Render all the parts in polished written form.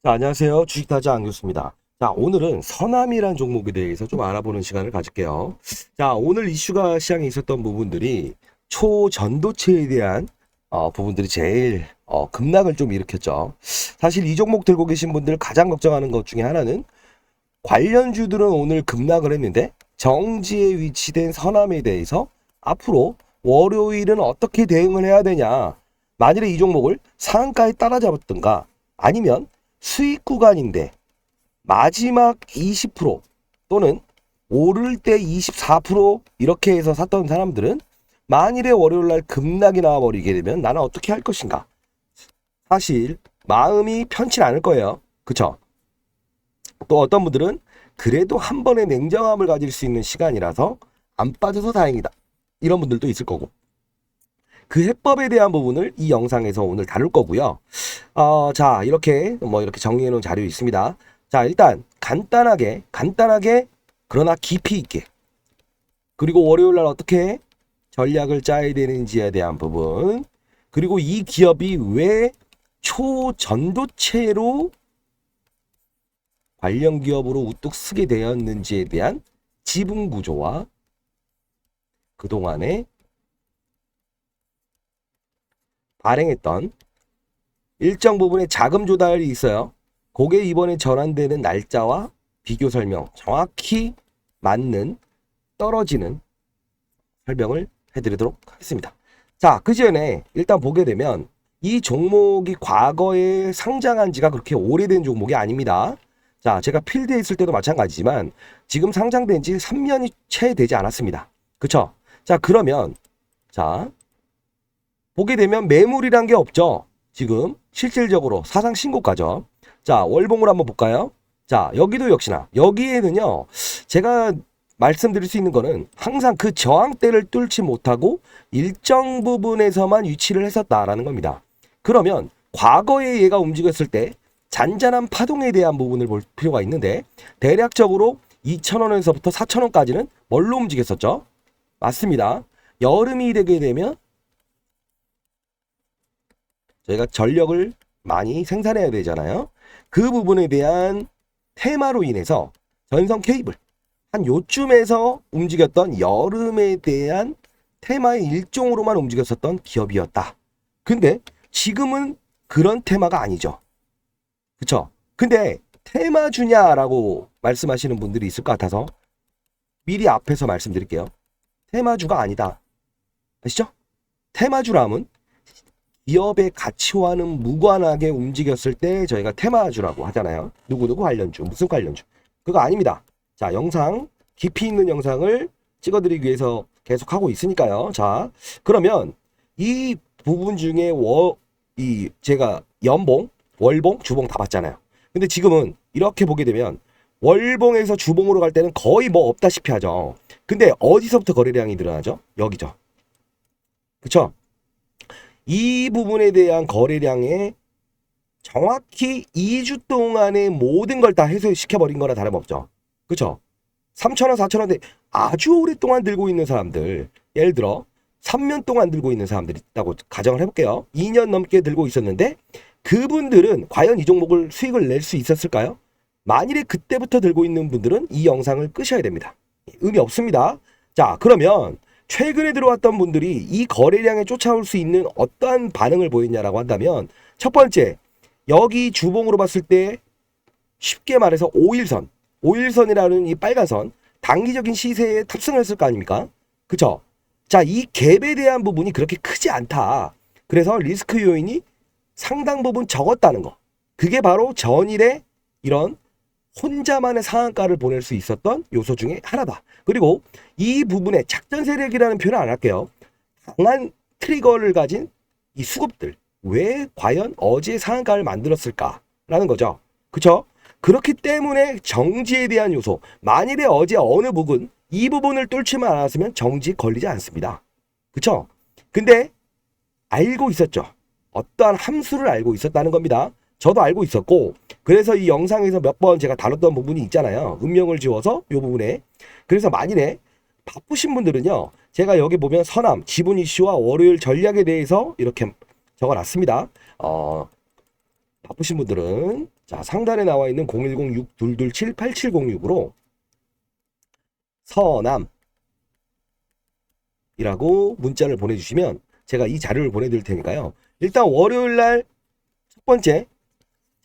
자, 안녕하세요. 주식타자 안교수입니다. 자, 오늘은 서남이란 종목에 대해서 좀 알아보는 시간을 가질게요. 자, 오늘 이슈가 시장에 있었던 부분들이 초전도체에 대한 부분들이 제일 급락을 좀 일으켰죠. 사실 이 종목 들고 계신 분들 가장 걱정하는 것 중에 하나는 관련주들은 오늘 급락을 했는데 정지에 위치된 서남에 대해서 앞으로 월요일은 어떻게 대응을 해야 되냐. 만일에 이 종목을 상한가에 따라잡았든가 아니면 수익 구간인데 마지막 20% 또는 오를 때 24% 이렇게 해서 샀던 사람들은 만일에 월요일날 급락이 나와버리게 되면 나는 어떻게 할 것인가. 사실 마음이 편치 않을 거예요. 그쵸? 또 어떤 분들은 그래도 한 번의 냉정함을 가질 수 있는 시간이라서 안 빠져서 다행이다, 이런 분들도 있을 거고, 그 해법에 대한 부분을 이 영상에서 오늘 다룰 거고요. 자, 이렇게 정리해 놓은 자료 있습니다. 자, 일단 간단하게 그러나 깊이 있게, 그리고 월요일 날 어떻게 전략을 짜야 되는지에 대한 부분, 그리고 이 기업이 왜 초전도체로 관련 기업으로 우뚝 서게 되었는지에 대한 지분 구조와 그동안에 발행했던 일정 부분의 자금 조달이 있어요. 그게 이번에 전환되는 날짜와 비교 설명, 정확히 맞는 떨어지는 설명을 해드리도록 하겠습니다. 자, 그 전에 일단 보게 되면 이 종목이 과거에 상장한 지가 그렇게 오래된 종목이 아닙니다. 자, 제가 필드에 있을 때도 마찬가지지만 지금 상장된 지 3년이 채 되지 않았습니다. 그쵸? 자, 그러면 자, 보게 되면 매물이란 게 없죠. 지금 실질적으로 사상 신고가죠. 자, 월봉을 한번 볼까요? 자, 여기도 역시나 여기에는요, 제가 말씀드릴 수 있는 거는 항상 그 저항대를 뚫지 못하고 일정 부분에서만 위치를 했었다라는 겁니다. 그러면 과거에 얘가 움직였을 때 잔잔한 파동에 대한 부분을 볼 필요가 있는데, 대략적으로 2,000원에서부터 4,000원까지는 뭘로 움직였었죠? 맞습니다. 여름이 되게 되면 저희가 전력을 많이 생산해야 되잖아요. 그 부분에 대한 테마로 인해서 전선 케이블, 한 요쯤에서 움직였던 여름에 대한 테마의 일종으로만 움직였었던 기업이었다. 근데 지금은 그런 테마가 아니죠. 그쵸? 근데 테마주냐라고 말씀하시는 분들이 있을 것 같아서 미리 앞에서 말씀드릴게요. 테마주가 아니다. 아시죠? 테마주라면 기업의 가치와는 무관하게 움직였을 때 저희가 테마주라고 하잖아요. 누구누구 관련주, 무슨 관련주. 그거 아닙니다. 자, 영상, 깊이 있는 영상을 찍어드리기 위해서 계속 하고 있으니까요. 자, 그러면 이 부분 중에 제가 연봉, 월봉, 주봉 다 봤잖아요. 근데 지금은 이렇게 보게 되면 월봉에서 주봉으로 갈 때는 거의 뭐 없다시피 하죠. 근데 어디서부터 거래량이 늘어나죠? 여기죠. 그쵸? 이 부분에 대한 거래량에 정확히 2주 동안의 모든 걸 다 해소시켜버린 거나 다름없죠. 그쵸? 3,000원, 4,000원대 아주 오랫동안 들고 있는 사람들, 예를 들어 3년 동안 들고 있는 사람들이 있다고 가정을 해볼게요. 2년 넘게 들고 있었는데 그분들은 과연 이 종목을 수익을 낼 수 있었을까요? 만일에 그때부터 들고 있는 분들은 이 영상을 끄셔야 됩니다. 의미 없습니다. 자, 그러면 최근에 들어왔던 분들이 이 거래량에 쫓아올 수 있는 어떠한 반응을 보였냐라고 한다면, 첫 번째, 여기 주봉으로 봤을 때 쉽게 말해서 5일선, 5일선이라는 이 빨간 선, 단기적인 시세에 탑승을 했을 거 아닙니까? 그쵸? 자, 이 갭에 대한 부분이 그렇게 크지 않다. 그래서 리스크 요인이 상당 부분 적었다는 거. 그게 바로 전일에 이런 혼자만의 상한가를 보낼 수 있었던 요소 중에 하나다. 그리고 이 부분에 작전 세력이라는 표현을 안 할게요. 강한 트리거를 가진 이 수급들, 왜 과연 어제 상한가를 만들었을까라는 거죠. 그쵸? 그렇기 때문에 정지에 대한 요소, 만일에 어제 어느 부분, 이 부분을 뚫지만 않았으면 정지 걸리지 않습니다. 그쵸? 근데 알고 있었죠. 어떠한 함수를 알고 있었다는 겁니다. 저도 알고 있었고, 그래서 이 영상에서 몇 번 제가 다뤘던 부분이 있잖아요. 음명을 지워서 이 부분에. 그래서 만일에 바쁘신 분들은요, 제가 여기 보면 서남, 지분 이슈와 월요일 전략에 대해서 이렇게 적어놨습니다. 바쁘신 분들은 자, 상단에 나와 있는 010-6227-8706으로 서남이라고 문자를 보내주시면 제가 이 자료를 보내드릴 테니까요. 일단 월요일 날 첫 번째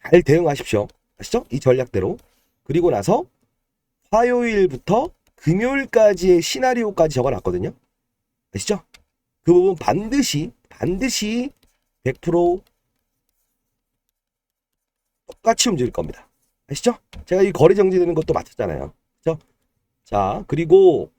잘 대응하십시오. 아시죠? 이 전략대로. 그리고 나서 화요일부터 금요일까지의 시나리오까지 적어놨거든요. 아시죠? 그 부분 반드시 100% 똑같이 움직일 겁니다. 아시죠? 제가 이 거래 정지되는 것도 맞췄잖아요. 그죠? 자, 그리고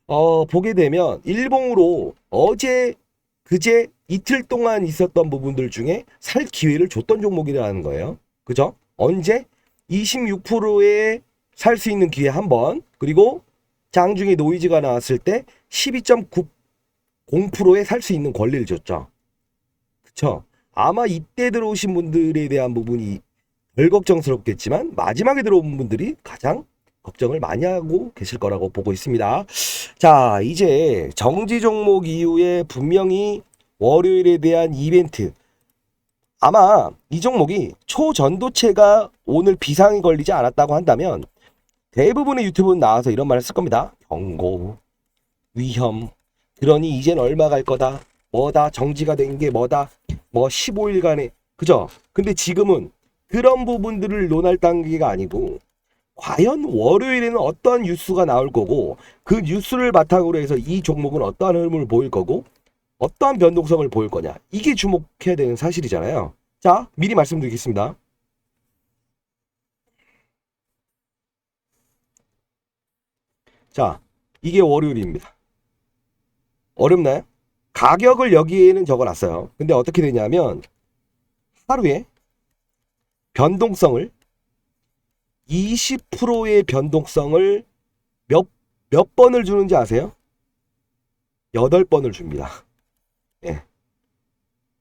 보게 되면 일봉으로 어제 그제 이틀 동안 있었던 부분들 중에 살 기회를 줬던 종목이라는 거예요. 그죠? 언제? 26%에 살 수 있는 기회 한 번, 그리고 장중에 노이즈가 나왔을 때 12.90%에 살 수 있는 권리를 줬죠. 그쵸? 아마 이때 들어오신 분들에 대한 부분이 덜 걱정스럽겠지만 마지막에 들어온 분들이 가장 걱정을 많이 하고 계실 거라고 보고 있습니다. 자, 이제 정지 종목 이후에 분명히 월요일에 대한 이벤트, 아마 이 종목이 초전도체가 오늘 비상이 걸리지 않았다고 한다면 대부분의 유튜브는 나와서 이런 말을 쓸 겁니다. 경고, 위험, 그러니 이젠 얼마 갈 거다, 뭐다, 정지가 된 게 뭐다, 뭐 15일간에, 그죠? 근데 지금은 그런 부분들을 논할 단계가 아니고 과연 월요일에는 어떠한 뉴스가 나올 거고 그 뉴스를 바탕으로 해서 이 종목은 어떠한 흐름을 보일 거고 어떠한 변동성을 보일 거냐, 이게 주목해야 되는 사실이잖아요. 자, 미리 말씀드리겠습니다. 자, 이게 월요일입니다. 어렵나요? 가격을 여기에는 적어놨어요. 근데 어떻게 되냐면 하루에 변동성을 20%의 변동성을 몇 번을 주는지 아세요? 8번을 줍니다. 예.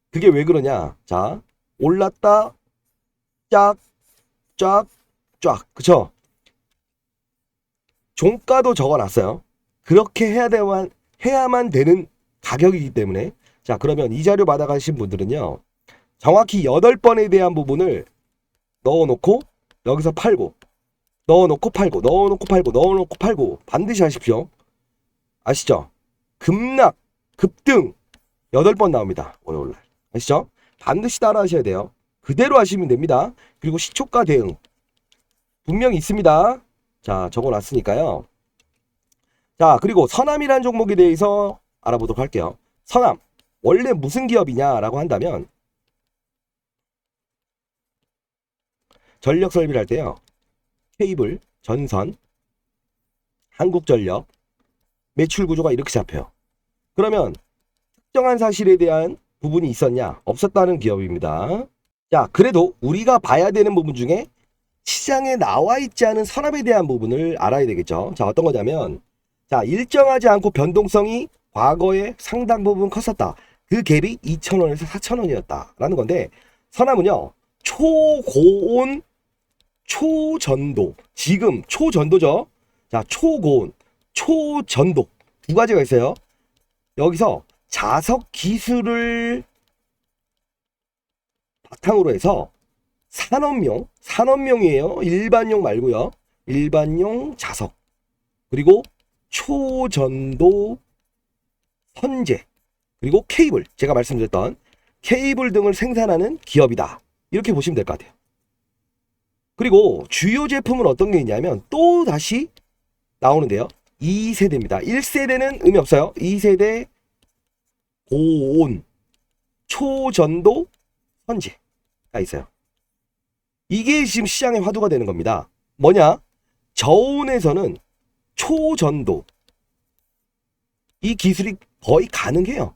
그게 왜 그러냐? 자, 올랐다, 쫙, 쫙, 쫙. 그쵸? 종가도 적어놨어요. 그렇게 해야만 되는 가격이기 때문에. 자, 그러면 이 자료 받아가신 분들은요, 정확히 8번에 대한 부분을 넣어놓고 여기서 팔고, 넣어놓고 팔고, 넣어놓고 팔고, 넣어놓고 팔고 반드시 하십시오. 아시죠? 급락, 급등 8번 나옵니다. 월요일날. 아시죠? 반드시 따라 하셔야 돼요. 그대로 하시면 됩니다. 그리고 시초가 대응 분명히 있습니다. 자, 적어놨으니까요. 자, 그리고 서남이라는 종목에 대해서 알아보도록 할게요. 서남, 원래 무슨 기업이냐라고 한다면 전력 설비를 할 때요, 케이블, 전선, 한국전력, 매출 구조가 이렇게 잡혀요. 그러면 특정한 사실에 대한 부분이 있었냐? 없었다는 기업입니다. 자, 그래도 우리가 봐야 되는 부분 중에 시장에 나와 있지 않은 서랍에 대한 부분을 알아야 되겠죠. 자, 어떤 거냐면, 자, 일정하지 않고 변동성이 과거에 상당 부분 컸었다. 그 갭이 2,000원에서 4,000원이었다라는 건데, 서남은요, 초고온, 초전도, 지금 초전도죠. 자, 초고온, 초전도 두 가지가 있어요. 여기서 자석 기술을 바탕으로 해서 산업용이에요. 일반용 말고요. 일반용 자석, 그리고 초전도 선재, 그리고 케이블, 제가 말씀드렸던 케이블 등을 생산하는 기업이다. 이렇게 보시면 될 것 같아요. 그리고 주요 제품은 어떤 게 있냐면 또 다시 나오는데요. 2세대입니다. 1세대는 의미 없어요. 2세대 고온, 초전도 선재가 있어요. 이게 지금 시장의 화두가 되는 겁니다. 뭐냐? 저온에서는 초전도, 이 기술이 거의 가능해요.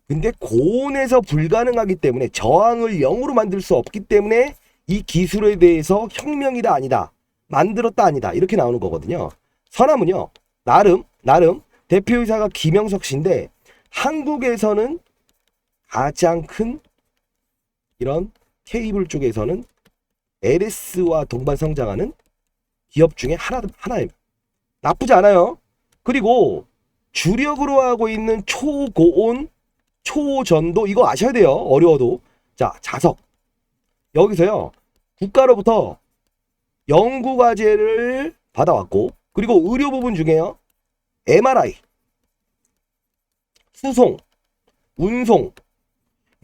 근데 고온에서 불가능하기 때문에, 저항을 0으로 만들 수 없기 때문에 이 기술에 대해서 혁명이다 아니다, 만들었다 아니다, 이렇게 나오는 거거든요. 서남은요, 나름 대표이사가 김영석 씨인데 한국에서는 가장 큰 이런 케이블 쪽에서는 LS와 동반 성장하는 기업 중에 하나입니다. 나쁘지 않아요. 그리고 주력으로 하고 있는 초고온, 초전도, 이거 아셔야 돼요. 어려워도. 자, 자석. 여기서요, 국가로부터 연구과제를 받아왔고, 그리고 의료 부분 중에요, MRI, 수송, 운송,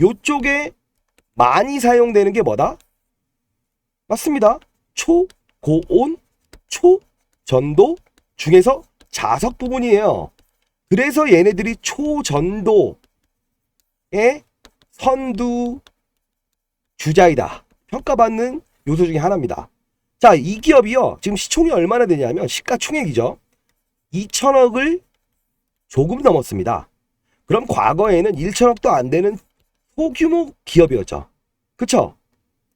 요쪽에 많이 사용되는 게 뭐다? 맞습니다. 초고온, 초전도 중에서 자석 부분이에요. 그래서 얘네들이 초전도의 선두 주자이다 평가받는 요소 중에 하나입니다. 자, 이 기업이요, 지금 시총이 얼마나 되냐면, 시가총액이죠, 2천억을 조금 넘었습니다. 그럼 과거에는 1천억도 안 되는 소규모 기업이었죠. 그쵸?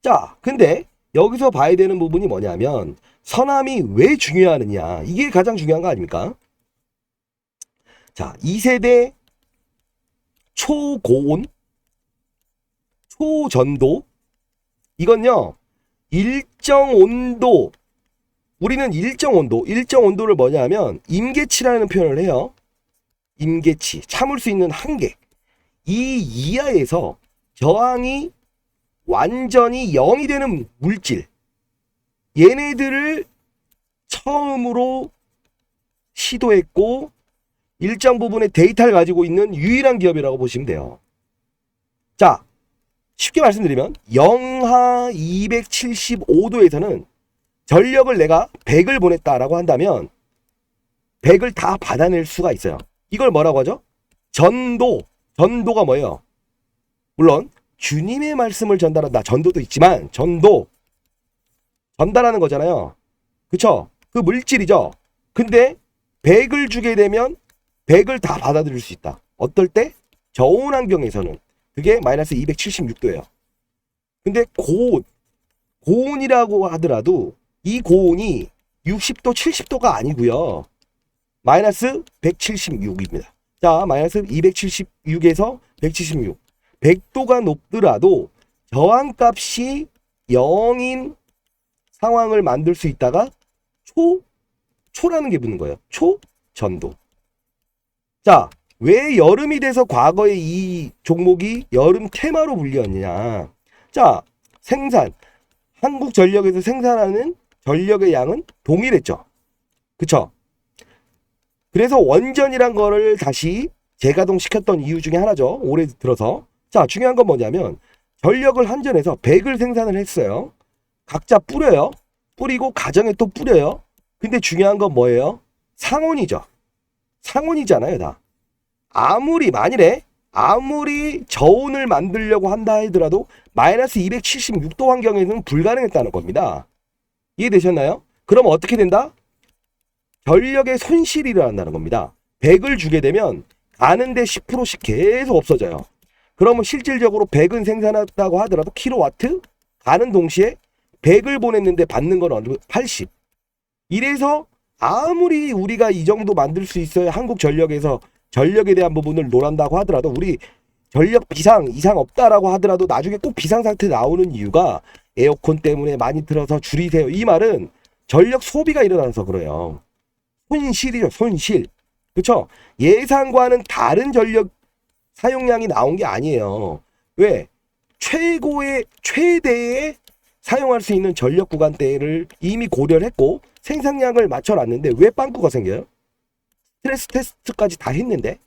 자, 근데 여기서 봐야 되는 부분이 뭐냐면, 서남이 왜 중요하느냐, 이게 가장 중요한 거 아닙니까? 자, 2세대 초고온, 초전도, 이건요, 일정 온도, 우리는 일정 온도를 뭐냐면 임계치라는 표현을 해요. 임계치, 참을 수 있는 한계, 이 이하에서 저항이 완전히 0이 되는 물질, 얘네들을 처음으로 시도했고 일정 부분의 데이터를 가지고 있는 유일한 기업이라고 보시면 돼요. 자, 쉽게 말씀드리면 영하 275도에서는 전력을 내가 100을 보냈다라고 한다면 100을 다 받아낼 수가 있어요. 이걸 뭐라고 하죠? 전도. 전도가 뭐예요? 물론 주님의 말씀을 전달한다, 전도도 있지만 전도, 전달하는 거잖아요. 그쵸? 그 물질이죠. 근데 100을 주게 되면 100을 다 받아들일 수 있다. 어떨 때? 저온 환경에서는 그게 마이너스 276도예요. 근데 고온이라고 하더라도 이 고온이 60도, 70도가 아니고요, 마이너스 176입니다. 자, 마이너스 276에서 176. 100도가 높더라도 저항값이 0인 상황을 만들 수 있다가 초라는 게 붙는 거예요. 초전도. 자, 왜 여름이 돼서 과거에 이 종목이 여름 테마로 불렸느냐. 자, 생산, 한국전력에서 생산하는 전력의 양은 동일했죠. 그쵸? 그래서 원전이란 거를 다시 재가동시켰던 이유 중에 하나죠, 올해 들어서. 자, 중요한 건 뭐냐면 전력을 한전에서 100을 생산을 했어요. 각자 뿌려요. 뿌리고 가정에 또 뿌려요. 근데 중요한 건 뭐예요? 상온이죠. 상온이잖아요, 다. 만일에 아무리 저온을 만들려고 한다 하더라도 마이너스 276도 환경에서는 불가능했다는 겁니다. 이해되셨나요? 그럼 어떻게 된다? 전력의 손실이 일어난다는 겁니다. 100을 주게 되면 가는데 10%씩 계속 없어져요. 그러면 실질적으로 100은 생산했다고 하더라도 킬로와트 가는 동시에 100을 보냈는데 받는 건 80. 이래서 아무리 우리가 이 정도 만들 수 있어야 한국전력에서 전력에 대한 부분을 논한다고 하더라도, 우리 전력 비상 이상 없다라고 하더라도 나중에 꼭 비상 상태 나오는 이유가 에어컨 때문에 많이 틀어서 줄이세요, 이 말은 전력 소비가 일어나서 그래요. 손실이죠, 손실. 그렇죠? 예상과는 다른 전력 사용량이 나온 게 아니에요. 왜? 최대의 사용할 수 있는 전력 구간대를 이미 고려를 했고 생산량을 맞춰놨는데 왜 빵꾸가 생겨요? 스트레스 테스트까지 다 했는데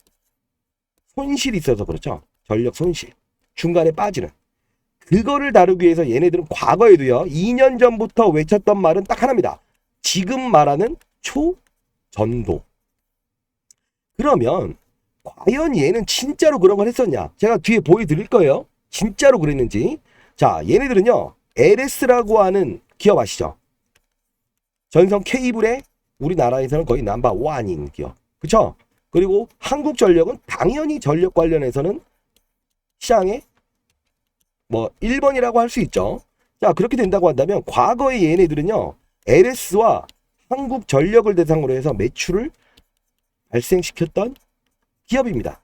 손실이 있어서 그렇죠. 전력 손실. 중간에 빠지는. 그거를 다루기 위해서 얘네들은 과거에도요, 2년 전부터 외쳤던 말은 딱 하나입니다. 지금 말하는 초전도. 그러면 과연 얘는 진짜로 그런 걸 했었냐? 제가 뒤에 보여드릴 거예요. 진짜로 그랬는지. 자, 얘네들은요, LS라고 하는 기업 아시죠? 전선 케이블의 우리나라에서는 거의 넘버 원인 기업. 그쵸? 그리고 한국전력은 당연히 전력 관련해서는 시장에 1번이라고 할 수 있죠. 자, 그렇게 된다고 한다면 과거에 얘네들은요, LS와 한국전력을 대상으로 해서 매출을 발생시켰던 기업입니다.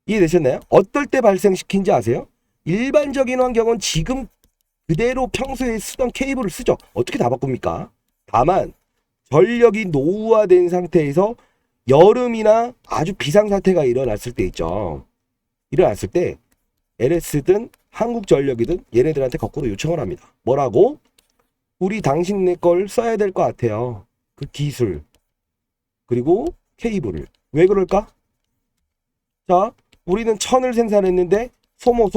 이해되셨나요? 어떨 때 발생시킨지 아세요? 일반적인 환경은 지금 그대로 평소에 쓰던 케이블을 쓰죠. 어떻게 다 바꿉니까? 다만 전력이 노후화된 상태에서 여름이나 아주 비상사태가 일어났을 때 있죠. 일어났을 때 LS든 한국전력이든 얘네들한테 거꾸로 요청을 합니다. 뭐라고? 우리 당신네 걸 써야 될 것 같아요. 그 기술 그리고 케이블을. 왜 그럴까? 자, 우리는 천을 생산했는데 소모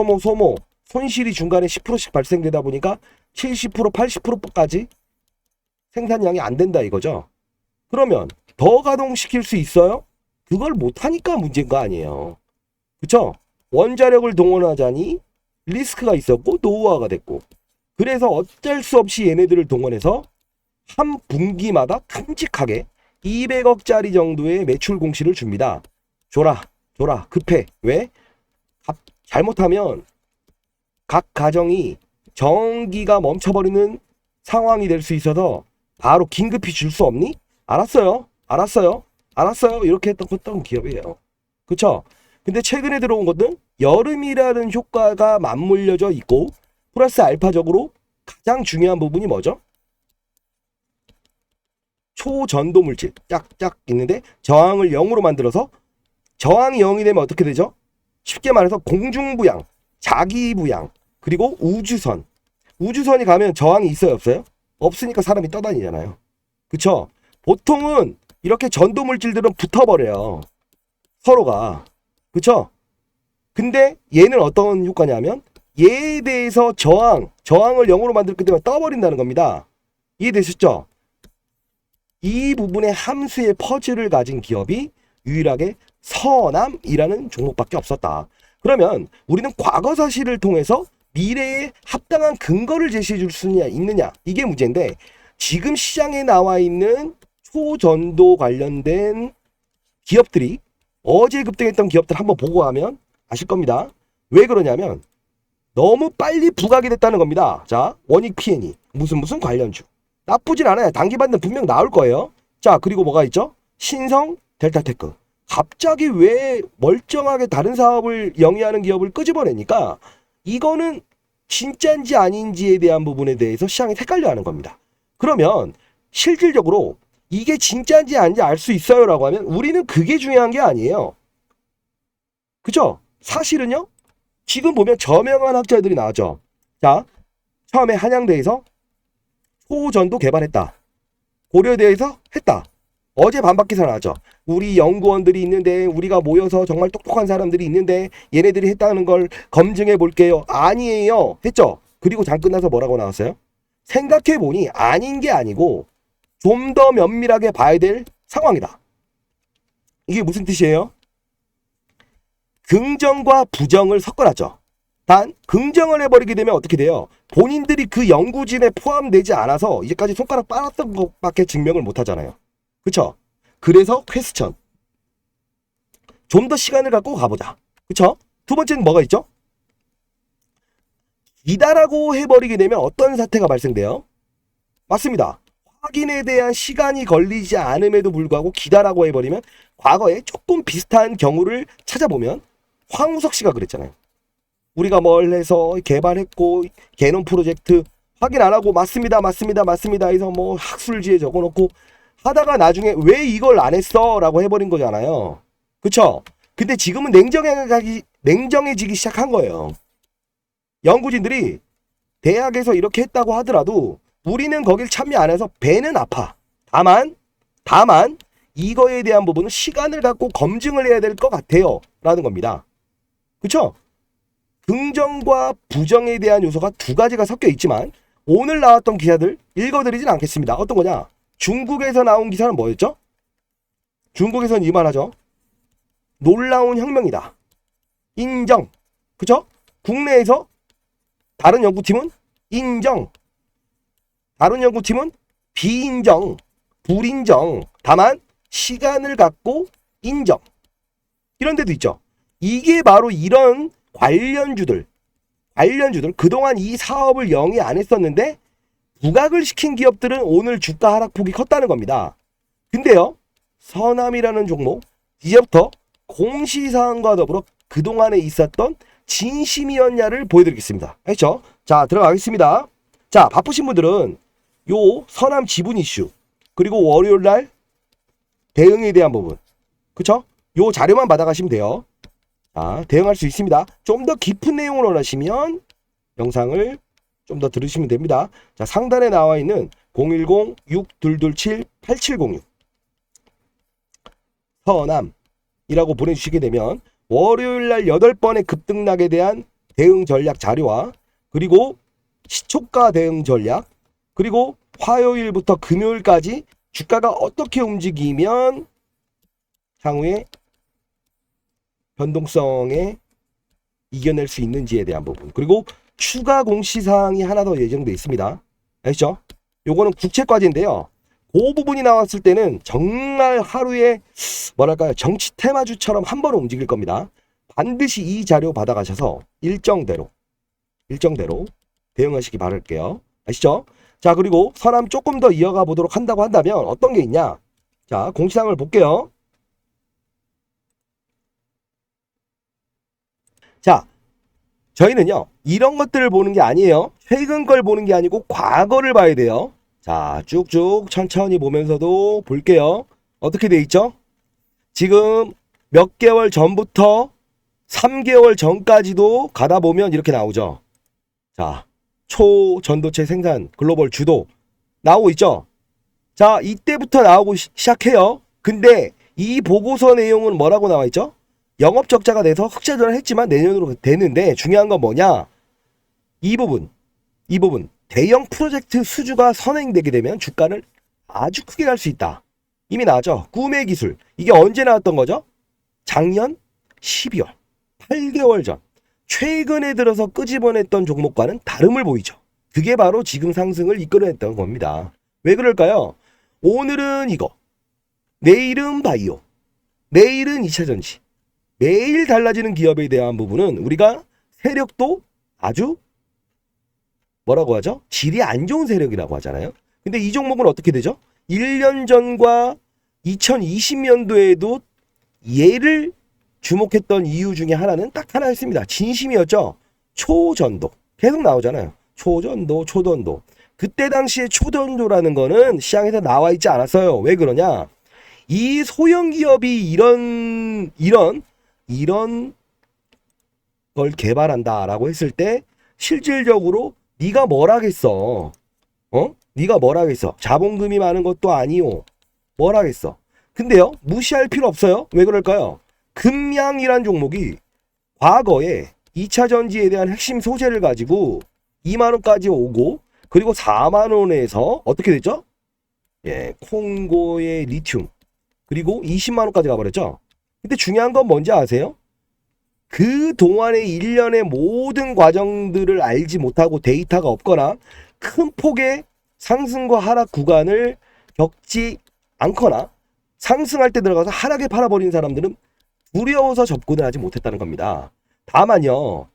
손실이 중간에 10%씩 발생되다 보니까 70% 80%까지 생산량이 안 된다 이거죠. 그러면 더 가동시킬 수 있어요? 그걸 못하니까 문제인 거 아니에요. 그쵸? 원자력을 동원하자니 리스크가 있었고 노후화가 됐고, 그래서 어쩔 수 없이 얘네들을 동원해서 한 분기마다 큼직하게 200억짜리 정도의 매출 공시를 줍니다. 줘라 급해. 왜? 잘못하면 각 가정이 전기가 멈춰버리는 상황이 될 수 있어서 바로 긴급히 줄 수 없니? 알았어요 이렇게 했던 기업이에요. 그쵸? 근데 최근에 들어온 것은 여름이라는 효과가 맞물려져 있고, 플러스 알파적으로 가장 중요한 부분이 뭐죠? 초전도 물질 짝짝 있는데 저항을 0으로 만들어서, 저항이 0이 되면 어떻게 되죠? 쉽게 말해서 공중부양, 자기부양, 그리고 우주선이 가면 저항이 있어요 없어요? 없으니까 사람이 떠다니잖아요. 그쵸? 보통은 이렇게 전도 물질들은 붙어버려요, 서로가. 그쵸? 근데 얘는 어떤 효과냐면 얘에 대해서 저항을 0으로 만들기 때문에 떠버린다는 겁니다. 이해되셨죠? 이 부분의 함수의 퍼즐을 가진 기업이 유일하게 서남이라는 종목밖에 없었다. 그러면 우리는 과거 사실을 통해서 미래에 합당한 근거를 제시해 줄 수 있느냐, 이게 문제인데, 지금 시장에 나와 있는 초전도 관련된 기업들이 어제 급등했던 기업들 한번 보고 가면 아실 겁니다. 왜 그러냐면 너무 빨리 부각이 됐다는 겁니다. 자, 원익 P&E 무슨 관련주 나쁘진 않아요. 단기 반등 분명 나올 거예요. 자, 그리고 뭐가 있죠? 신성, 델타테크. 갑자기 왜 멀쩡하게 다른 사업을 영위하는 기업을 끄집어내니까 이거는 진짜인지 아닌지에 대한 부분에 대해서 시장이 헷갈려하는 겁니다. 그러면 실질적으로 이게 진짜인지 아닌지 알 수 있어요 라고 하면 우리는 그게 중요한 게 아니에요. 그죠? 사실은요, 지금 보면 저명한 학자들이 나왔죠. 자, 처음에 한양대에서 초전도 개발했다, 고려대에서 했다. 어제 반박기사 나왔죠. 우리 연구원들이 있는데, 우리가 모여서 정말 똑똑한 사람들이 있는데 얘네들이 했다는 걸 검증해 볼게요. 아니에요 했죠. 그리고 장 끝나서 뭐라고 나왔어요? 생각해보니 아닌 게 아니고 좀 더 면밀하게 봐야 될 상황이다. 이게 무슨 뜻이에요? 긍정과 부정을 섞어놨죠. 단 긍정을 해버리게 되면 어떻게 돼요? 본인들이 그 연구진에 포함되지 않아서 이제까지 손가락 빨았던 것밖에 증명을 못하잖아요. 그쵸? 그래서 퀘스천, 좀 더 시간을 갖고 가보자. 그쵸? 두 번째는 뭐가 있죠? 기다라고 해버리게 되면 어떤 사태가 발생돼요? 맞습니다. 확인에 대한 시간이 걸리지 않음에도 불구하고 기다라고 해버리면, 과거에 조금 비슷한 경우를 찾아보면 황우석 씨가 그랬잖아요. 우리가 뭘 해서 개발했고 개놈 프로젝트 확인 안 하고 맞습니다 해서 뭐 학술지에 적어놓고 하다가 나중에 왜 이걸 안 했어 라고 해버린 거잖아요. 그쵸? 근데 지금은 냉정해지기 시작한 거예요. 연구진들이 대학에서 이렇게 했다고 하더라도 우리는 거길 참여 안 해서 배는 아파. 다만 이거에 대한 부분은 시간을 갖고 검증을 해야 될 것 같아요 라는 겁니다. 그쵸? 긍정과 부정에 대한 요소가 두 가지가 섞여 있지만 오늘 나왔던 기사들 읽어드리진 않겠습니다. 어떤 거냐? 중국에서 나온 기사는 뭐였죠? 중국에서는 이 말하죠. 놀라운 혁명이다. 인정. 그쵸? 국내에서 다른 연구팀은 인정. 다른 연구팀은 비인정, 불인정. 다만 시간을 갖고 인정. 이런 데도 있죠. 이게 바로 이런 관련주들 그동안 이 사업을 영위 안 했었는데 부각을 시킨 기업들은 오늘 주가 하락폭이 컸다는 겁니다. 근데요, 서남이라는 종목 이제부터 공시사항과 더불어 그동안에 있었던 진심이었냐를 보여드리겠습니다. 알죠? 자, 들어가겠습니다. 자, 바쁘신 분들은 요 서남 지분 이슈 그리고 월요일날 대응에 대한 부분, 그쵸? 요 자료만 받아가시면 돼요. 자, 대응할 수 있습니다. 좀 더 깊은 내용을 원하시면 영상을 좀 더 들으시면 됩니다. 자, 상단에 나와 있는 010-6227-8706 서남이라고 보내주시게 되면 월요일날 8번의 급등락에 대한 대응 전략 자료와 그리고 시초가 대응 전략 그리고 화요일부터 금요일까지 주가가 어떻게 움직이면 향후에 변동성에 이겨낼 수 있는지에 대한 부분 그리고 추가 공시사항이 하나 더 예정되어 있습니다. 아시죠? 요거는 국채과제인데요. 그 부분이 나왔을 때는 정말 하루에 뭐랄까요 정치 테마주처럼 한 번은 움직일 겁니다. 반드시 이 자료 받아가셔서 일정대로 대응하시기 바랄게요. 아시죠? 자, 그리고 서남 조금 더 이어가 보도록 한다고 한다면 어떤 게 있냐? 자, 공시사항을 볼게요. 자, 저희는요 이런 것들을 보는 게 아니에요. 최근 걸 보는 게 아니고 과거를 봐야 돼요. 자, 쭉쭉 천천히 보면서도 볼게요. 어떻게 돼 있죠? 지금 몇 개월 전부터 3개월 전까지도 가다 보면 이렇게 나오죠. 자, 초전도체 생산 글로벌 주도 나오고 있죠. 자, 이때부터 나오고 시작해요. 근데 이 보고서 내용은 뭐라고 나와 있죠? 영업적자가 돼서 흑자전을 했지만 내년으로 되는데 중요한 건 뭐냐? 이 부분 대형 프로젝트 수주가 선행되게 되면 주가를 아주 크게 갈 수 있다. 이미 나왔죠. 꿈의 기술. 이게 언제 나왔던 거죠? 작년 12월. 8개월 전. 최근에 들어서 끄집어냈던 종목과는 다름을 보이죠. 그게 바로 지금 상승을 이끌어냈던 겁니다. 왜 그럴까요? 오늘은 이거, 내일은 바이오, 내일은 2차전지. 매일 달라지는 기업에 대한 부분은 우리가 세력도 아주 뭐라고 하죠? 질이 안 좋은 세력이라고 하잖아요. 근데 이 종목은 어떻게 되죠? 1년 전과 2020년도에도 얘를 주목했던 이유 중에 하나는 딱 하나였습니다. 진심이었죠. 초전도. 계속 나오잖아요. 초전도. 그때 당시에 초전도라는 거는 시장에서 나와 있지 않았어요. 왜 그러냐? 이 소형 기업이 이런 걸 개발한다라고 했을 때 실질적으로 네가 뭘 하겠어? 네가 뭘 하겠어? 자본금이 많은 것도 아니오. 뭘 하겠어? 근데요, 무시할 필요 없어요. 왜 그럴까요? 금양이란 종목이 과거에 2차 전지에 대한 핵심 소재를 가지고 2만 원까지 오고 그리고 4만 원에서 어떻게 됐죠? 예, 콩고의 리튬 그리고 20만 원까지 가버렸죠. 근데 중요한 건 뭔지 아세요? 그 동안의 1년의 모든 과정들을 알지 못하고 데이터가 없거나 큰 폭의 상승과 하락 구간을 겪지 않거나 상승할 때 들어가서 하락에 팔아버린 사람들은 두려워서 접근을 하지 못했다는 겁니다. 다만요,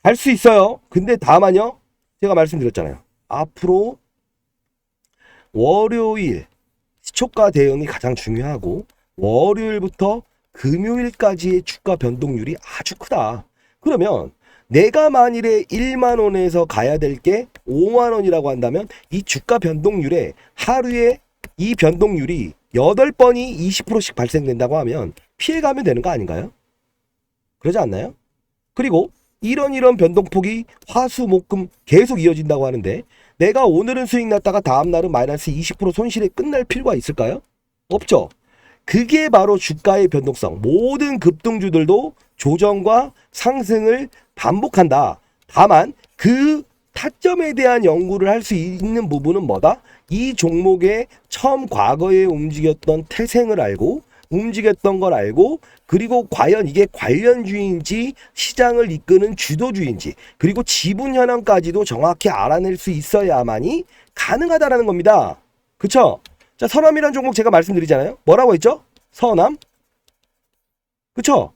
갈 수 있어요. 근데 다만요, 제가 말씀드렸잖아요. 앞으로 월요일 시초가 대응이 가장 중요하고 월요일부터 금요일까지의 주가 변동률이 아주 크다. 그러면 내가 만일에 1만 원에서 가야 될 게 5만 원이라고 한다면 이 주가 변동률에 하루에 이 변동률이 8번이 20%씩 발생된다고 하면 피해가면 되는 거 아닌가요? 그러지 않나요? 그리고 이런 변동폭이 화수목금 계속 이어진다고 하는데 내가 오늘은 수익 났다가 다음날은 마이너스 20% 손실에 끝날 필요가 있을까요? 없죠. 그게 바로 주가의 변동성. 모든 급등주들도 조정과 상승을 반복한다. 다만 그 타점에 대한 연구를 할 수 있는 부분은 뭐다? 이 종목의 처음 과거에 움직였던 태생을 알고 움직였던 걸 알고 그리고 과연 이게 관련주인지 시장을 이끄는 주도주인지 그리고 지분 현황까지도 정확히 알아낼 수 있어야만이 가능하다라는 겁니다. 그쵸? 자, 서남이라는 종목 제가 말씀드리잖아요. 뭐라고 했죠? 서남. 그쵸?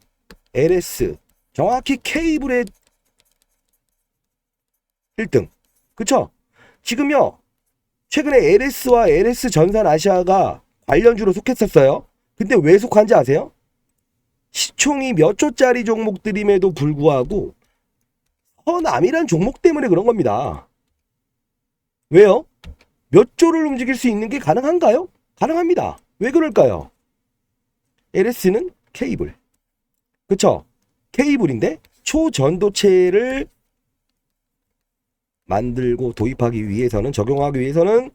LS. 정확히 케이블의 1등. 그쵸? 지금요. 최근에 LS와 LS 전산 아시아가 관련주로 속했었어요. 근데 왜 속한지 아세요? 시총이 몇 조짜리 종목들임에도 불구하고 서남이란 종목 때문에 그런 겁니다. 왜요? 몇 조를 움직일 수 있는 게 가능한가요? 가능합니다. 왜 그럴까요? LS는 케이블. 그쵸? 케이블인데 초전도체를 만들고 도입하기 위해서는, 적용하기 위해서는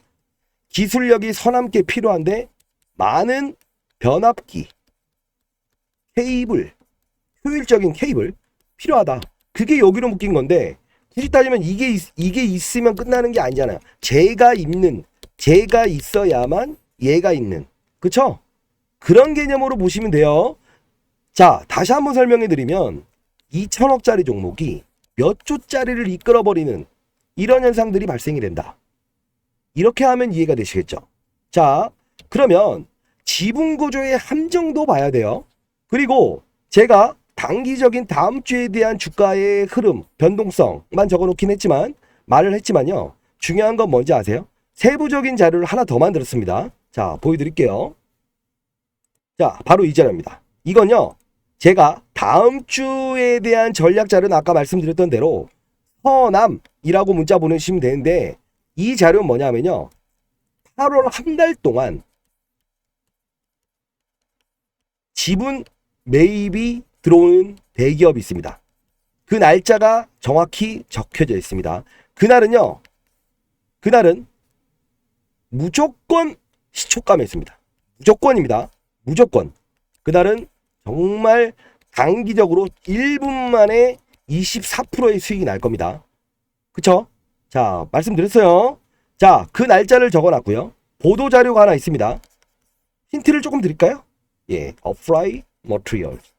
기술력이 서남께 필요한데 많은 변압기, 케이블, 효율적인 케이블 필요하다. 그게 여기로 묶인 건데, 굳이 따지면 이게 있으면 끝나는 게 아니잖아요. 제가 있어야만 얘가 있는. 그쵸? 그런 개념으로 보시면 돼요. 자, 다시 한번 설명해 드리면 2천억짜리 종목이 몇 조짜리를 이끌어버리는 이런 현상들이 발생이 된다. 이렇게 하면 이해가 되시겠죠? 자, 그러면 지분구조의 함정도 봐야 돼요. 그리고 제가 단기적인 다음 주에 대한 주가의 흐름, 변동성만 적어놓긴 했지만, 말을 했지만요. 중요한 건 뭔지 아세요? 세부적인 자료를 하나 더 만들었습니다. 자, 보여드릴게요. 자, 바로 이 자료입니다. 이건요, 제가 다음 주에 대한 전략 자료는 아까 말씀드렸던 대로 서남이라고 문자 보내주시면 되는데, 이 자료는 뭐냐면요, 8월 한 달 동안 지분 매입이 들어오는 대기업이 있습니다. 그 날짜가 정확히 적혀져 있습니다. 그날은 무조건 시초가에 있습니다. 무조건입니다. 무조건. 그날은 정말 단기적으로 1분 만에 24%의 수익이 날 겁니다. 그쵸? 자, 말씀드렸어요. 자, 그 날짜를 적어놨고요. 보도자료가 하나 있습니다. 힌트를 조금 드릴까요? 예, Applied Materials.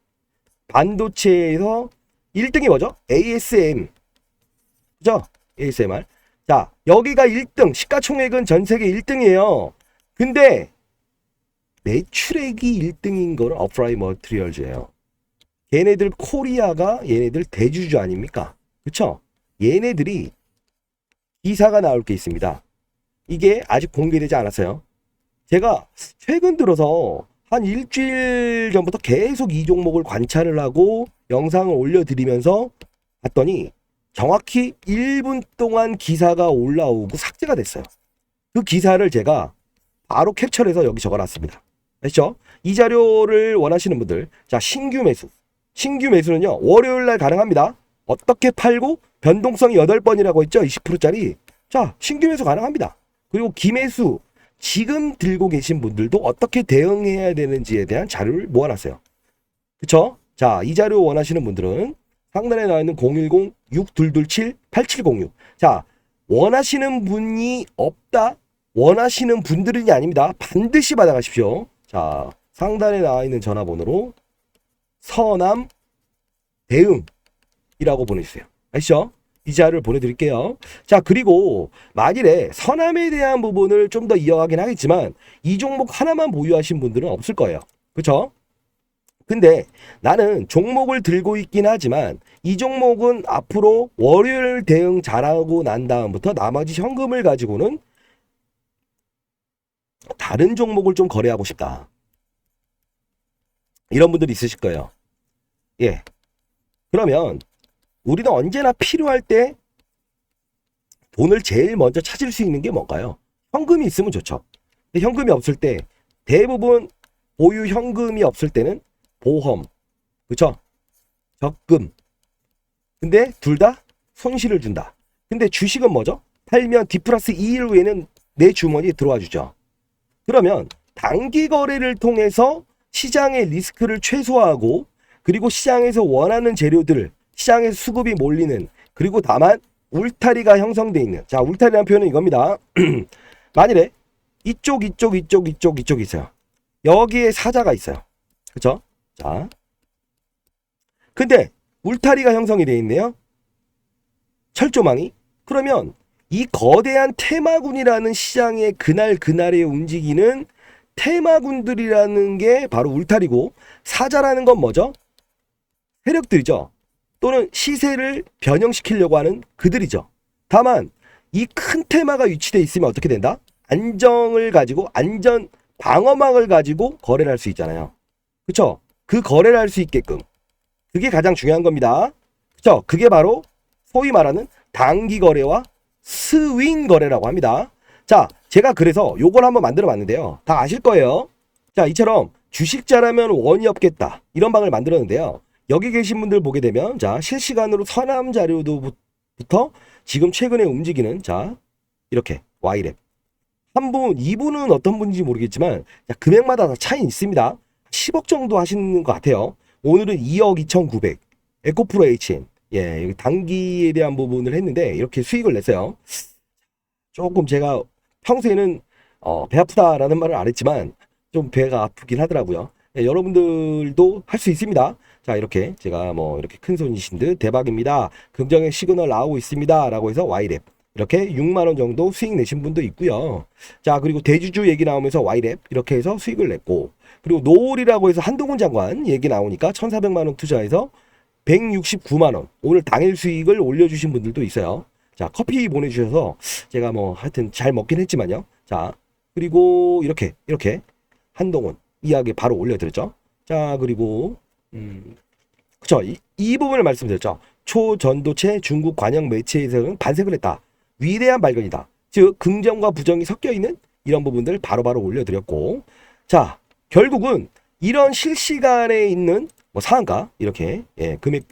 반도체에서 1등이 뭐죠? ASM. 그죠? ASMR. 자, 여기가 1등. 시가총액은 전 세계 1등이에요. 근데 매출액이 1등인 거는 Applied Materials예요. 얘네들 코리아가 얘네들 대주주 아닙니까? 그쵸? 얘네들이 기사가 나올 게 있습니다. 이게 아직 공개되지 않았어요. 제가 최근 들어서 한 일주일 전부터 계속 이 종목을 관찰을 하고 영상을 올려드리면서 봤더니 정확히 1분 동안 기사가 올라오고 삭제가 됐어요. 그 기사를 제가 바로 캡처해서 여기 적어놨습니다. 아시죠? 이 자료를 원하시는 분들, 자, 신규 매수는요, 월요일날 가능합니다. 어떻게 팔고 변동성이 8번이라고 했죠? 20%짜리. 자, 신규 매수 가능합니다. 그리고 기매수, 지금 들고 계신 분들도 어떻게 대응해야 되는지에 대한 자료를 모아놨어요. 그쵸? 자, 이 자료 원하시는 분들은 상단에 나와 있는 010-6227-8706. 자, 원하시는 분이 없다, 원하시는 분들이 아닙니다. 반드시 받아가십시오. 자, 상단에 나와 있는 전화번호로 서남 대응이라고 보내주세요. 아시죠? 이 자료를 보내드릴게요. 자, 그리고 만일에 서남에 대한 부분을 좀 더 이어가긴 하겠지만 이 종목 하나만 보유하신 분들은 없을 거예요. 그렇죠? 근데 나는 종목을 들고 있긴 하지만 이 종목은 앞으로 월요일 대응 잘하고 난 다음부터 나머지 현금을 가지고는 다른 종목을 좀 거래하고 싶다. 이런 분들이 있으실 거예요. 예. 그러면 우리는 언제나 필요할 때 돈을 제일 먼저 찾을 수 있는 게 뭔가요? 현금이 있으면 좋죠. 근데 현금이 없을 때, 대부분 보유 현금이 없을 때는 보험, 그쵸? 적금. 근데 둘 다 손실을 준다. 근데 주식은 뭐죠? 팔면 D+2일 후에는 내 주머니에 들어와 주죠. 그러면 단기 거래를 통해서 시장의 리스크를 최소화하고, 그리고 시장에서 원하는 재료들을 시장에서 수급이 몰리는, 그리고 다만 울타리가 형성되어 있는, 자, 울타리라는 표현은 이겁니다. 만일에 이쪽이 있어요. 여기에 사자가 있어요. 그쵸? 자, 근데 울타리가 형성이 되어 있네요. 철조망이. 그러면 이 거대한 테마군이라는 시장의 그날에 움직이는 테마군들이라는 게 바로 울타리고, 사자라는 건 뭐죠? 세력들이죠. 또는 시세를 변형시키려고 하는 그들이죠. 다만 이 큰 테마가 위치되어 있으면 어떻게 된다? 안정을 가지고, 안전 방어막을 가지고 거래를 할 수 있잖아요. 그쵸? 그 거래를 할 수 있게끔, 그게 가장 중요한 겁니다. 그쵸? 그게 바로 소위 말하는 단기 거래와 스윙 거래라고 합니다. 자, 제가 그래서 요걸 한번 만들어 봤는데요. 다 아실 거예요. 자, 이처럼 주식 잘하면 원이 없겠다, 이런 방을 만들었는데요. 여기 계신 분들 보게 되면, 자, 실시간으로 서남 자료도 부터 지금 최근에 움직이는 자 이렇게 Y랩 한 분, 이분은 어떤 분인지 모르겠지만 금액마다 다 차이 있습니다. 10억 정도 하시는 것 같아요. 오늘은 2억 2,900 에코프로 HN 예, 여기 단기에 대한 부분을 했는데 이렇게 수익을 냈어요. 조금 제가 평소에는 배 아프다라는 말을 안 했지만 좀 배가 아프긴 하더라고요. 예, 여러분들도 할 수 있습니다. 자, 이렇게 제가 뭐 이렇게 큰 손이신 듯 대박입니다. 긍정의 시그널 나오고 있습니다. 라고 해서 Y랩 이렇게 6만 원 정도 수익 내신 분도 있고요. 자, 그리고 대주주 얘기 나오면서 Y랩 이렇게 해서 수익을 냈고, 그리고 노을이라고 해서 한동훈 장관 얘기 나오니까 1,400만 원 투자해서 169만 원 오늘 당일 수익을 올려주신 분들도 있어요. 자, 커피 보내주셔서 제가 뭐 하여튼 잘 먹긴 했지만요. 자, 그리고 이렇게 한동훈 이야기 바로 올려드렸죠. 자, 그리고 그쵸, 이 부분을 말씀드렸죠. 초전도체 중국 관영 매체에서는 반색을 했다. 위대한 발견이다. 즉 긍정과 부정이 섞여있는 이런 부분들 바로바로 올려드렸고, 자, 결국은 이런 실시간에 있는 뭐 상한가 이렇게 예, 금액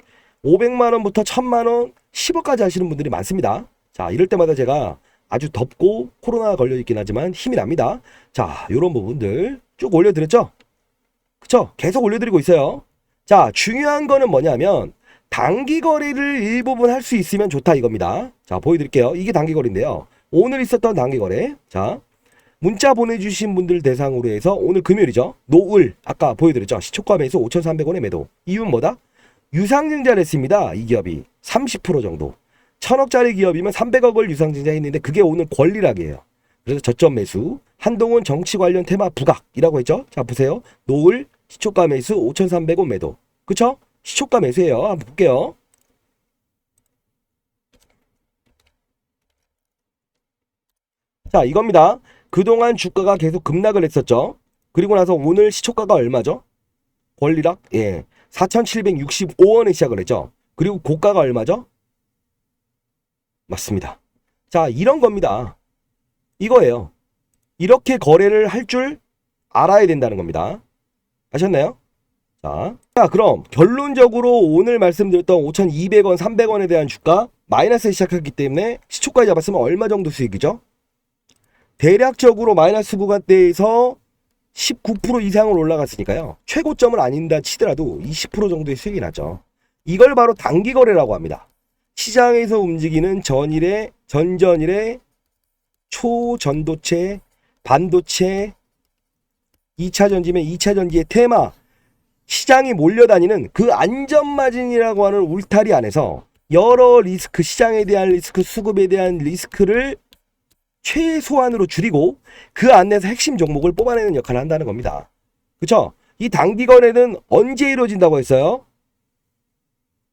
500만 원부터 1,000만 원 10억까지 하시는 분들이 많습니다. 자, 이럴 때마다 제가 아주 덥고 코로나 걸려있긴 하지만 힘이 납니다. 자, 요런 부분들 쭉 올려드렸죠. 그쵸, 계속 올려드리고 있어요. 자, 중요한 거는 뭐냐면 단기 거래를 일부분 할 수 있으면 좋다 이겁니다. 자, 보여드릴게요. 이게 단기 거래인데요. 오늘 있었던 단기 거래. 자, 문자 보내주신 분들 대상으로 해서 오늘 금요일이죠. 노을 아까 보여드렸죠. 시초가 매수 5,300원에 매도. 이유는 뭐다? 유상증자를 했습니다. 이 기업이 30% 정도. 1,000억짜리 기업이면 300억을 유상증자 했는데 그게 오늘 권리락이에요. 그래서 저점 매수. 한동훈 정치 관련 테마 부각이라고 했죠. 자, 보세요. 노을 시초가 매수 5,300원 매도. 그쵸? 시초가 매수예요. 한번 볼게요. 자, 이겁니다. 그동안 주가가 계속 급락을 했었죠. 그리고 나서 오늘 시초가가 얼마죠? 권리락? 예. 4,765원에 시작을 했죠. 그리고 고가가 얼마죠? 맞습니다. 자, 이런 겁니다. 이거예요. 이렇게 거래를 할 줄 알아야 된다는 겁니다. 아셨나요? 자, 그럼 결론적으로 오늘 말씀드렸던 5,200원, 300원에 대한 주가 마이너스에 시작했기 때문에 시초까지 잡았으면 얼마 정도 수익이죠? 대략적으로 마이너스 구간대에서 19% 이상을 올라갔으니까요. 최고점을 아닌다 치더라도 20% 정도의 수익이 나죠. 이걸 바로 단기 거래라고 합니다. 시장에서 움직이는 전일의, 전전일의 초전도체, 반도체, 2차 전지면 2차 전지의 테마, 시장이 몰려다니는 그 안전마진이라고 하는 울타리 안에서 여러 리스크, 시장에 대한 리스크, 수급에 대한 리스크를 최소한으로 줄이고 그 안에서 핵심 종목을 뽑아내는 역할을 한다는 겁니다. 그쵸? 이 단기 거래는 언제 이루어진다고 했어요?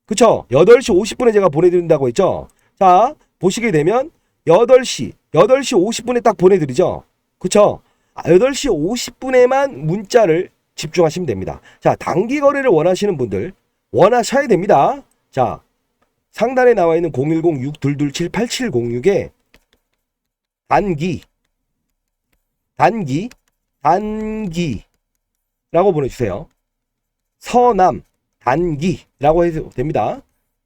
그쵸? 8시 50분에 제가 보내드린다고 했죠? 자, 보시게 되면 8시 50분에 딱 보내드리죠? 그쵸? 8시 50분에만 문자를 집중하시면 됩니다. 자, 단기 거래를 원하시는 분들 원하셔야 됩니다. 자, 상단에 나와 있는 010-6227-8706에 단기라고 보내주세요. 서남 단기라고 해도 됩니다.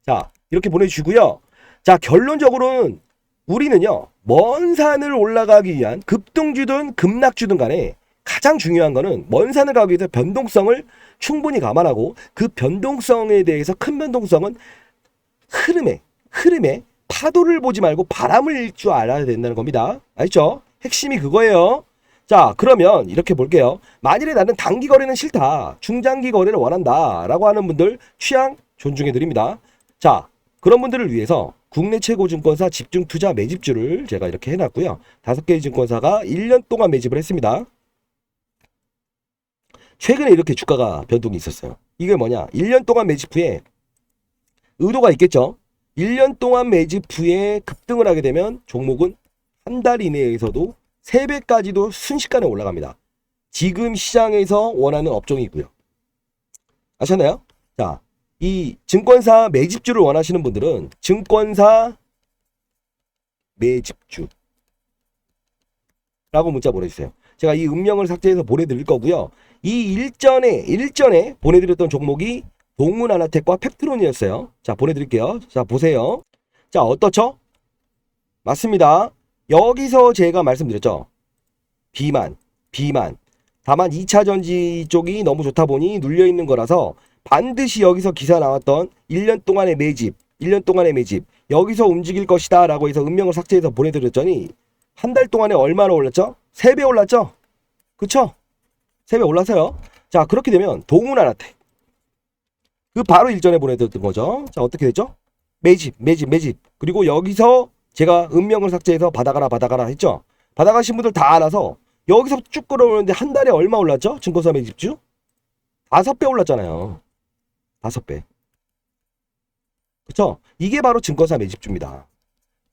자, 이렇게 보내주시고요. 자, 결론적으로는 우리는요, 먼 산을 올라가기 위한 급등주든 급락주든 간에 가장 중요한 거는 먼 산을 가기 위해서 변동성을 충분히 감안하고 그 변동성에 대해서 큰 변동성은 흐름에 파도를 보지 말고 바람을 일 줄 알아야 된다는 겁니다. 알죠? 핵심이 그거예요. 자, 그러면 이렇게 볼게요. 만일에 나는 단기 거래는 싫다, 중장기 거래를 원한다 라고 하는 분들 취향 존중해 드립니다. 자, 그런 분들을 위해서 국내 최고 증권사 집중 투자 매집주를 제가 이렇게 해놨고요. 5개의 증권사가 1년 동안 매집을 했습니다. 최근에 이렇게 주가가 변동이 있었어요. 이게 뭐냐? 1년 동안 매집 후에 의도가 있겠죠. 1년 동안 매집 후에 급등을 하게 되면 종목은 한 달 이내에서도 3배까지도 순식간에 올라갑니다. 지금 시장에서 원하는 업종이 있고요. 아셨나요? 자, 이 증권사 매집주를 원하시는 분들은 증권사 매집주 라고 문자 보내주세요. 제가 이 음명을 삭제해서 보내드릴 거고요. 이 일전에 보내드렸던 종목이 동문아나텍과 팩트론이었어요. 자, 보내드릴게요. 자, 보세요. 자, 어떻죠? 맞습니다. 여기서 제가 말씀드렸죠. 비만. 다만 2차 전지 쪽이 너무 좋다 보니 눌려 있는 거라서 반드시 여기서 기사 나왔던 1년 동안의 매집, 여기서 움직일 것이다 라고 해서 음명을 삭제해서 보내드렸더니 한 달 동안에 얼마나 올랐죠? 3배 올랐죠? 그쵸? 3배 올랐어요. 자, 그렇게 되면 동훈아나텍 그 바로 일전에 보내드렸던 거죠. 자, 어떻게 됐죠? 매집. 그리고 여기서 제가 음명을 삭제해서 받아가라 했죠. 받아가신 분들 다 알아서 여기서 쭉 끌어오는데 한 달에 얼마 올랐죠? 증권사 매집주? 5배 올랐잖아요. 5배. 그쵸? 이게 바로 증권사 매집주입니다.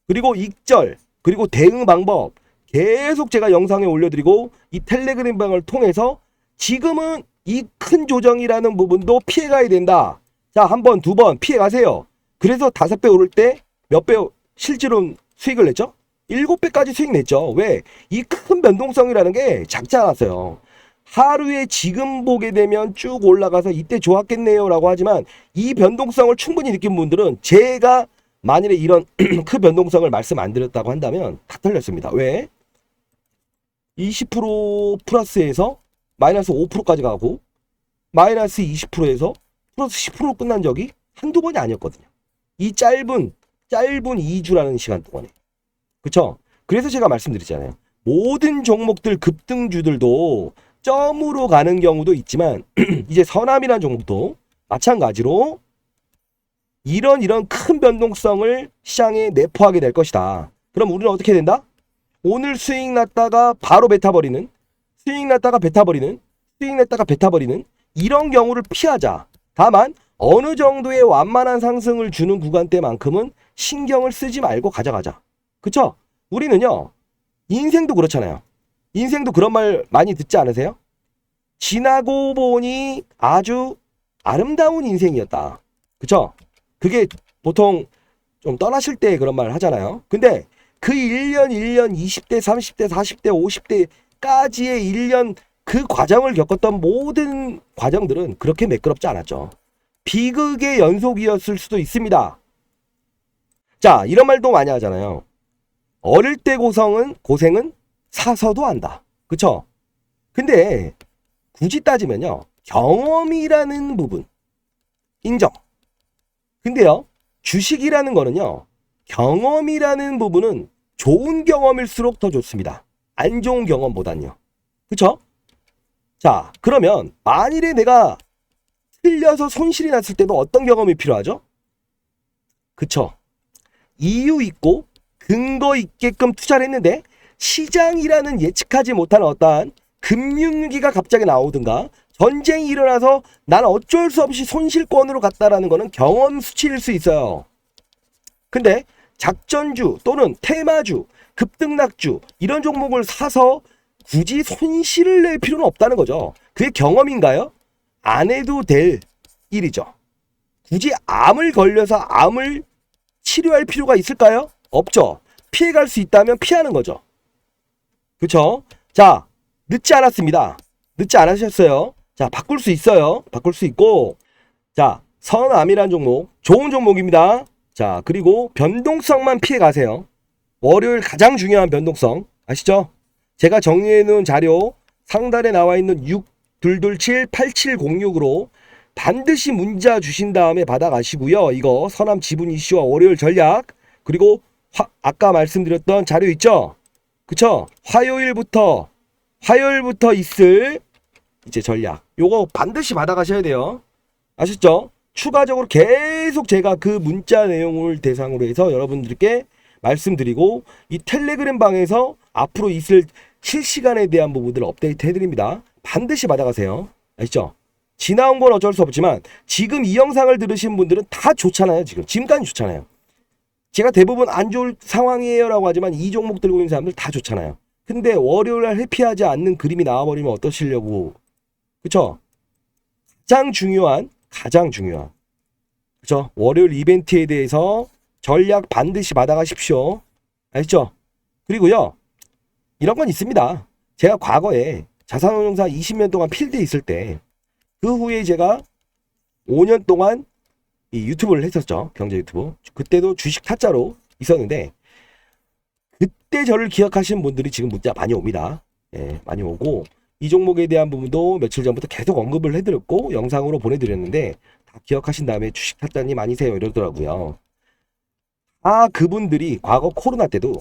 그리고 익절, 그리고 대응 방법 계속 제가 영상에 올려드리고 이 텔레그램 방을 통해서 지금은 이 큰 조정이라는 부분도 피해가야 된다. 자, 한 번, 두 번 피해가세요. 그래서 5배 오를 때 몇 배 실제로 수익을 냈죠? 7배까지 수익 냈죠. 왜? 이 큰 변동성이라는 게 작지 않았어요. 하루에 지금 보게 되면 쭉 올라가서 이때 좋았겠네요 라고 하지만 이 변동성을 충분히 느낀 분들은 제가 만일에 이런 큰 변동성을 말씀 안 드렸다고 한다면 다 틀렸습니다. 왜? 20% 플러스에서 마이너스 5%까지 가고 마이너스 20%에서 플러스 10% 끝난 적이 한두 번이 아니었거든요. 이 짧은 2주라는 시간 동안에. 그쵸? 그래서 제가 말씀드렸잖아요. 모든 종목들 급등주들도 점으로 가는 경우도 있지만 이제 서남이라는 종목도 마찬가지로 이런 큰 변동성을 시장에 내포하게 될 것이다. 그럼 우리는 어떻게 된다? 오늘 수익 났다가 바로 뱉어버리는, 수익 냈다가 뱉어버리는 이런 경우를 피하자. 다만 어느 정도의 완만한 상승을 주는 구간대만큼은 신경을 쓰지 말고 가져가자. 그쵸? 우리는요, 인생도 그렇잖아요. 인생도 그런 말 많이 듣지 않으세요? 지나고 보니 아주 아름다운 인생이었다. 그쵸? 그게 보통 좀 떠나실 때 그런 말 하잖아요. 근데 그 1년 20대, 30대, 40대, 50대까지의 1년 그 과정을 겪었던 모든 과정들은 그렇게 매끄럽지 않았죠. 비극의 연속이었을 수도 있습니다. 자, 이런 말도 많이 하잖아요. 어릴 때 고생은 사서도 한다. 그쵸? 근데 굳이 따지면요, 경험이라는 부분 인정. 근데요, 주식이라는 거는요, 경험이라는 부분은 좋은 경험일수록 더 좋습니다. 안 좋은 경험보단요. 그쵸? 자, 그러면 만일에 내가 틀려서 손실이 났을 때도 어떤 경험이 필요하죠? 그쵸? 이유 있고 근거 있게끔 투자를 했는데 시장이라는 예측하지 못한 어떠한 금융위기가 갑자기 나오든가 전쟁이 일어나서 나는 어쩔 수 없이 손실권으로 갔다라는 거는 경험 수치일 수 있어요. 근데 작전주 또는 테마주, 급등락주 이런 종목을 사서 굳이 손실을 낼 필요는 없다는 거죠. 그게 경험인가요? 안 해도 될 일이죠. 굳이 암을 걸려서 암을 치료할 필요가 있을까요? 없죠. 피해갈 수 있다면 피하는 거죠. 그쵸? 자, 늦지 않았습니다. 늦지 않으셨어요. 자, 바꿀 수 있어요. 바꿀 수 있고, 자, 선암이라는 종목 좋은 종목입니다. 자, 그리고 변동성만 피해 가세요. 월요일 가장 중요한 변동성 아시죠? 제가 정리해 놓은 자료 상단에 나와 있는 6227-8706으로 반드시 문자 주신 다음에 받아가시고요. 이거 서남 지분 이슈와 월요일 전략, 그리고 아까 말씀드렸던 자료 있죠? 그쵸? 화요일부터 있을 이제 전략, 요거 반드시 받아가셔야 돼요. 아셨죠? 추가적으로 계속 제가 그 문자 내용을 대상으로 해서 여러분들께 말씀드리고 이 텔레그램 방에서 앞으로 있을 실시간에 대한 부분들을 업데이트 해드립니다. 반드시 받아가세요. 아시죠? 지나온 건 어쩔 수 없지만 지금 이 영상을 들으신 분들은 다 좋잖아요. 지금까지 좋잖아요. 제가 대부분 안 좋을 상황이에요 라고 하지만 이 종목 들고 있는 사람들 다 좋잖아요. 근데 월요일날 회피하지 않는 그림이 나와버리면 어떠시려고. 그쵸? 가장 중요한 그쵸? 월요일 이벤트에 대해서 전략 반드시 받아가십시오. 아시죠? 그리고요, 이런 건 있습니다. 제가 과거에 자산운용사 20년 동안 필드에 있을 때 그 후에 제가 5년 동안 이 유튜브를 했었죠. 경제 유튜브. 그때도 주식 타짜로 있었는데 그때 저를 기억하시는 분들이 지금 문자 많이 옵니다. 예, 많이 오고 이 종목에 대한 부분도 며칠 전부터 계속 언급을 해드렸고 영상으로 보내드렸는데 다 기억하신 다음에 주식 타짜님 아니세요 이러더라고요. 그분들이 과거 코로나 때도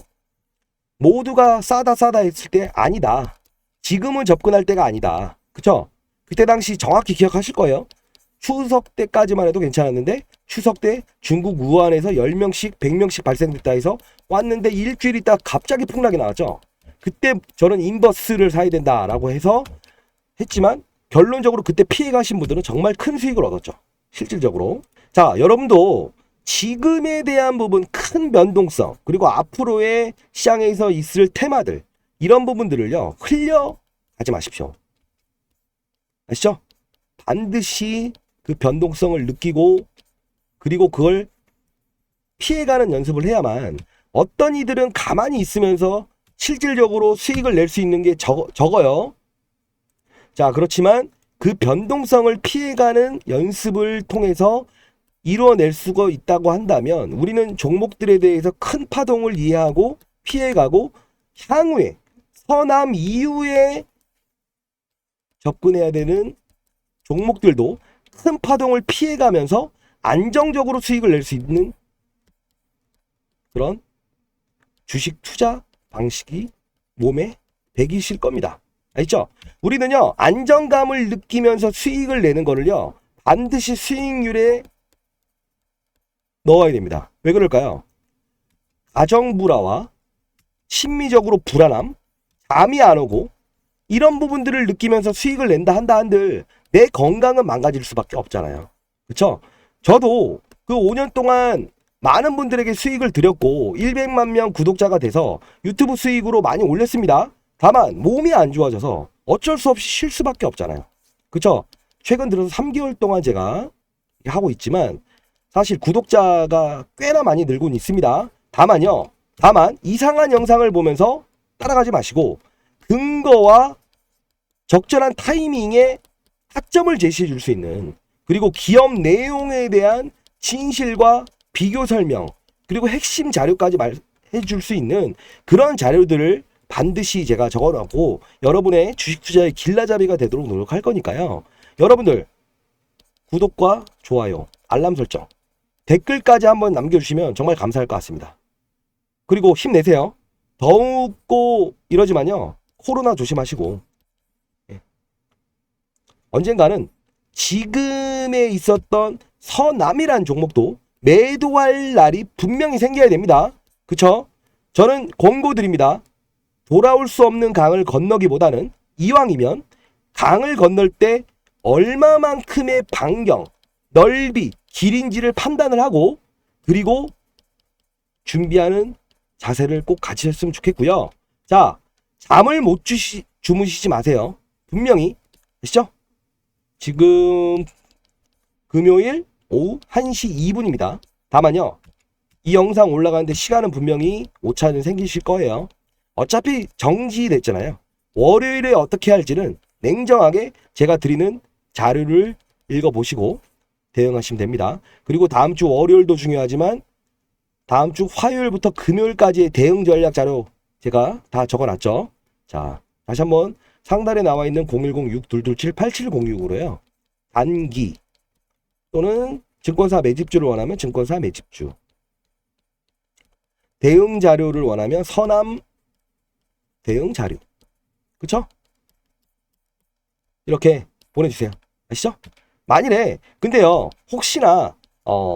모두가 싸다 했을 때 아니다. 지금은 접근할 때가 아니다. 그쵸? 그때 당시 정확히 기억하실 거예요. 추석 때까지만 해도 괜찮았는데 추석 때 중국 우한에서 10명씩 100명씩 발생됐다 해서 왔는데 일주일 있다 갑자기 폭락이 나왔죠. 그때 저는 인버스를 사야 된다라고 해서 했지만 결론적으로 그때 피해 가신 분들은 정말 큰 수익을 얻었죠. 실질적으로. 자, 여러분도 지금에 대한 부분 큰 변동성 그리고 앞으로의 시장에서 있을 테마들 이런 부분들을요 흘려가지 마십시오. 아시죠? 반드시 그 변동성을 느끼고 그리고 그걸 피해가는 연습을 해야만 어떤 이들은 가만히 있으면서 실질적으로 수익을 낼 수 있는 게 적어요. 자, 그렇지만 그 변동성을 피해가는 연습을 통해서 이루어낼 수가 있다고 한다면 우리는 종목들에 대해서 큰 파동을 이해하고 피해가고 향후에 선암 이후에 접근해야 되는 종목들도 큰 파동을 피해가면서 안정적으로 수익을 낼 수 있는 그런 주식 투자 방식이 몸에 배기실 겁니다. 알죠? 우리는요 안정감을 느끼면서 수익을 내는 거를요 반드시 수익률에 넣어야 됩니다. 왜 그럴까요? 가정 불화와 심리적으로 불안함, 잠이 안 오고 이런 부분들을 느끼면서 수익을 낸다 한다 한들 내 건강은 망가질 수밖에 없잖아요. 그렇죠? 저도 그 5년 동안 많은 분들에게 수익을 드렸고 100만 명 구독자가 돼서 유튜브 수익으로 많이 올렸습니다. 다만 몸이 안 좋아져서 어쩔 수 없이 쉴 수밖에 없잖아요. 그렇죠? 최근 들어서 3개월 동안 제가 하고 있지만 사실 구독자가 꽤나 많이 늘고는 있습니다. 다만 이상한 영상을 보면서 따라가지 마시고 근거와 적절한 타이밍에 타점을 제시해 줄 수 있는 그리고 기업 내용에 대한 진실과 비교 설명 그리고 핵심 자료까지 말해 줄 수 있는 그런 자료들을 반드시 제가 적어놓고 여러분의 주식 투자의 길라잡이가 되도록 노력할 거니까요. 여러분들 구독과 좋아요, 알람 설정, 댓글까지 한번 남겨주시면 정말 감사할 것 같습니다. 그리고 힘내세요. 더욱고 이러지만요. 코로나 조심하시고 언젠가는 지금에 있었던 서남이란 종목도 매도할 날이 분명히 생겨야 됩니다. 그쵸? 저는 권고드립니다. 돌아올 수 없는 강을 건너기보다는 이왕이면 강을 건널 때 얼마만큼의 반경, 넓이, 길인지를 판단을 하고 그리고 준비하는 자세를 꼭 가지셨으면 좋겠고요. 자, 잠을 못 주무시지 마세요. 분명히 아시죠? 지금 금요일 오후 1시 2분입니다. 다만요. 이 영상 올라가는데 시간은 분명히 오차는 생기실 거예요. 어차피 정지됐잖아요. 월요일에 어떻게 할지는 냉정하게 제가 드리는 자료를 읽어보시고 대응하시면 됩니다. 그리고 다음 주 월요일도 중요하지만 다음 주 화요일부터 금요일까지의 대응 전략 자료 제가 다 적어놨죠. 자, 다시 한번 상단에 나와 있는 010-6227-8706으로요. 단기 또는 증권사 매집주를 원하면 증권사 매집주, 대응 자료를 원하면 서남 대응 자료. 그쵸? 이렇게 보내주세요. 아시죠? 만일에 근데요 혹시나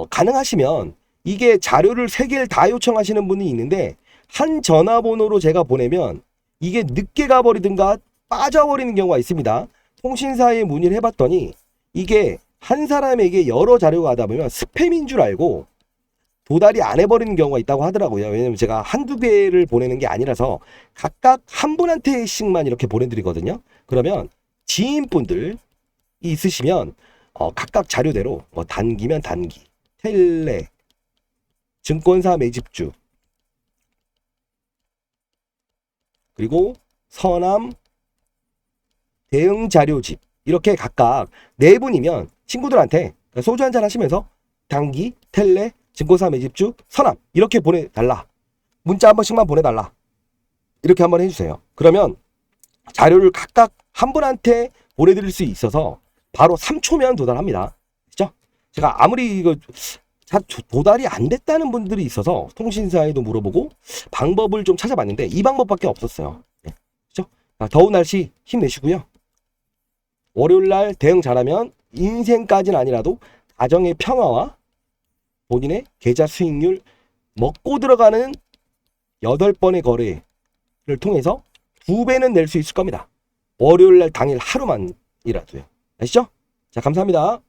가능하시면 이게 자료를 3개를 다 요청하시는 분이 있는데 한 전화번호로 제가 보내면 이게 늦게 가버리든가 빠져버리는 경우가 있습니다. 통신사에 문의를 해봤더니 이게 한 사람에게 여러 자료가 하다 보면 스팸인 줄 알고 도달이 안 해버리는 경우가 있다고 하더라고요. 왜냐면 제가 한두 개를 보내는 게 아니라서 각각 한 분한테씩만 이렇게 보내드리거든요. 그러면 지인분들이 있으시면 각각 자료대로 뭐 단기면 단기, 텔레, 증권사 매집주, 그리고 서남 대응 자료집 이렇게 각각 4분이면 친구들한테 소주 한잔 하시면서 장기, 텔레, 증권사 매집주, 선암 이렇게 보내달라. 문자 한 번씩만 보내달라. 이렇게 한번 해주세요. 그러면 자료를 각각 한 분한테 보내드릴 수 있어서 바로 3초면 도달합니다. 그죠? 제가 아무리 이거 도달이 안 됐다는 분들이 있어서 통신사에도 물어보고 방법을 좀 찾아봤는데 이 방법밖에 없었어요. 네. 그죠? 더운 날씨 힘내시고요. 월요일날 대응 잘하면 인생까지는 아니라도 가정의 평화와 본인의 계좌 수익률 먹고 들어가는 8번의 거래를 통해서 2배는 낼 수 있을 겁니다. 월요일날 당일 하루만이라도요. 아시죠? 자, 감사합니다.